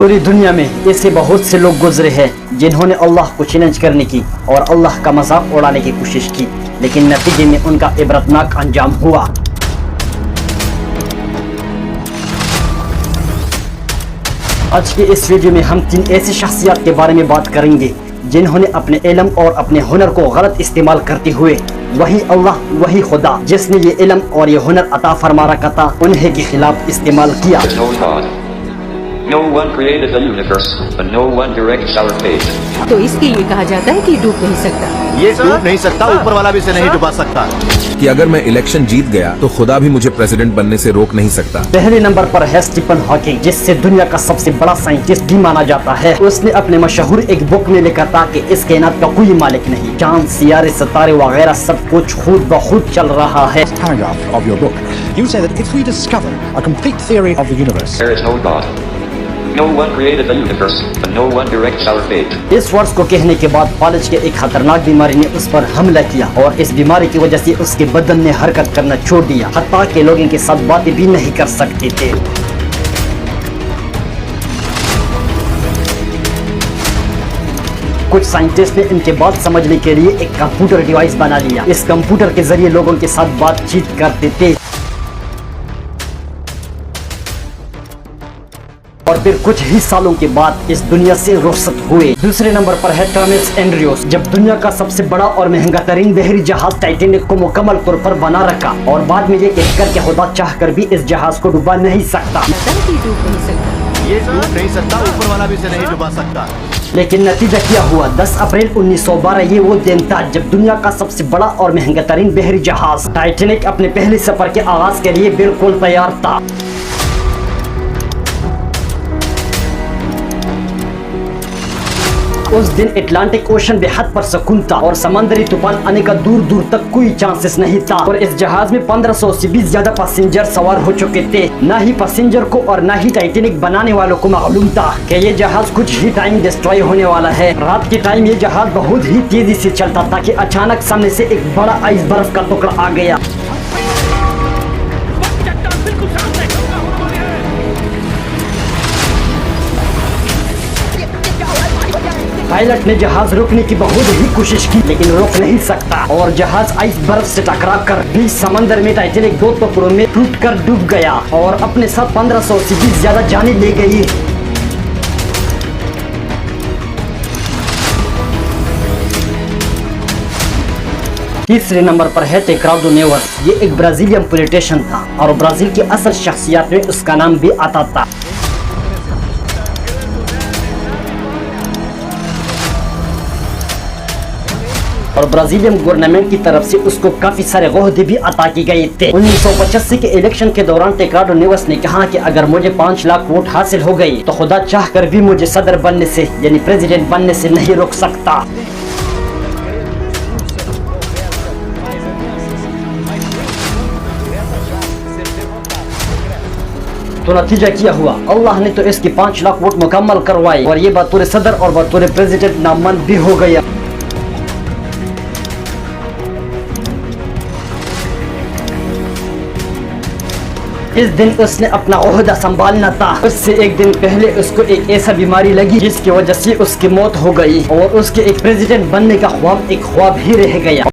पूरी दुनिया में ऐसे बहुत से लोग गुजरे हैं जिन्होंने अल्लाह को चैलेंज करने की और अल्लाह का मजाक उड़ाने की कोशिश की, लेकिन नतीजे में उनका इबरतनाक अंजाम हुआ। आज के इस वीडियो में हम 3 ऐसी शख्सियत के बारे में बात करेंगे जिन्होंने अपने इल्म और अपने हुनर को गलत इस्तेमाल करते हुए वही अल्लाह वही खुदा जिसने ये इल्म और ये हुनर अता फरमा रखा था उन्हें के खिलाफ इस्तेमाल किया। No one created the universe, but no one directs our fate. तो इसके लिए कहा जाता है कि डूब नहीं सकता। ये डूब नहीं सकता, ऊपर वाला भी इसे नहीं डुबा सकता। कि अगर मैं इलेक्शन जीत गया तो खुदा भी मुझे प्रेसिडेंट बनने से रोक नहीं सकता। पहले नंबर पर है स्टीफन हॉकिंग, जिससे दुनिया का सबसे बड़ा साइंटिस्ट भी माना जाता है। उसने अपने मशहूर एक बुक में लिखा था कि इस कायनात का कोई मालिक नहीं, चांद सितारे सितारे वगैरह सब कुछ खुद ब खुद चल रहा है। Paragraph of your book, you say that if we discover a complete theory of the universe, There is no God. No one created the universe, but no one directs our fate. इस words को कहने के बाद फालिज के एक खतरनाक बीमारी ने उस पर हमला किया और इस बीमारी की वजह से उसके बदन ने हरकत करना छोड़ दिया, हत्ता के लोगों के साथ बातें भी नहीं कर सकते थे। कुछ साइंटिस्ट ने इनके बात समझने के लिए एक कंप्यूटर डिवाइस बना लिया। इस कंप्यूटर के जरिए लोगों के साथ बातचीत करते थे और फिर कुछ ही सालों के बाद इस दुनिया से रुखसत हुए। दूसरे नंबर पर है थॉमस एंड्रयूस। जब दुनिया का सबसे बड़ा और महंगा तरीन बहरी जहाज टाइटैनिक को मुकम्मल तौर पर बना रखा और बाद में ये कहकर के खुदा चाह कर भी इस जहाज को डुबा नहीं सकता, ये डूब नहीं सकता, ऊपर वाला भी इसे नहीं डुबा सकता। लेकिन नतीजा क्या हुआ? 10 अप्रैल 1912 ये वो दिन था जब दुनिया का सबसे बड़ा और महंगा तरीन बहरी जहाज टाइटैनिक अपने पहले सफर के आगाज के लिए बिल्कुल तैयार था। उस दिन अटलांटिक ओशन बेहद पर सुकून था और समंदरी तूफान आने का दूर दूर तक कोई चांसेस नहीं था और इस जहाज में 1500 से भी ज्यादा पैसेंजर सवार हो चुके थे। ना ही पैसेंजर को और ना ही टाइटैनिक बनाने वालों को मालूम था कि ये जहाज कुछ ही टाइम डिस्ट्रॉय होने वाला है। रात के टाइम ये जहाज बहुत ही तेजी से चलता था कि अचानक सामने से एक बड़ा आइस बर्फ का टुकड़ा आ गया। पायलट ने जहाज रोकने की बहुत ही कोशिश की लेकिन रोक नहीं सकता और जहाज आइस बर्फ से टकराकर बीच समंदर में टाइटैनिक 2 टुकड़ों में टूटकर डूब गया और अपने साथ 1500 से भी ज्यादा जानें ले गई। तीसरे नंबर पर है टेक्राडो नेवस। ये एक ब्राजीलियन पॉलिटिशियन था और ब्राजील की असल शख्सियत में उसका नाम भी आता था। और ब्राजीलियन गवर्नमेंट की तरफ से उसको काफी सारे ओहदे भी अता किए गए थे। 1985 के इलेक्शन के दौरान टेक्राडो नेवस ने कहा कि अगर मुझे 5 लाख वोट हासिल हो गए तो खुदा चाह कर भी मुझे सदर बनने से यानी प्रेसिडेंट बनने से नहीं रोक सकता। तो नतीजा क्या हुआ? अल्लाह ने तो इसके 5 लाख वोट मुकम्मल करवाए और ये बतौर सदर और बतौर प्रेसिडेंट नामजद भी हो गया। इस दिन उसने अपना ओहदा संभालना था। उससे एक दिन पहले उसको एक ऐसा बीमारी लगी जिसकी वजह से उसकी मौत हो गई और उसके एक प्रेसिडेंट बनने का ख्वाब एक ख्वाब ही रह गया।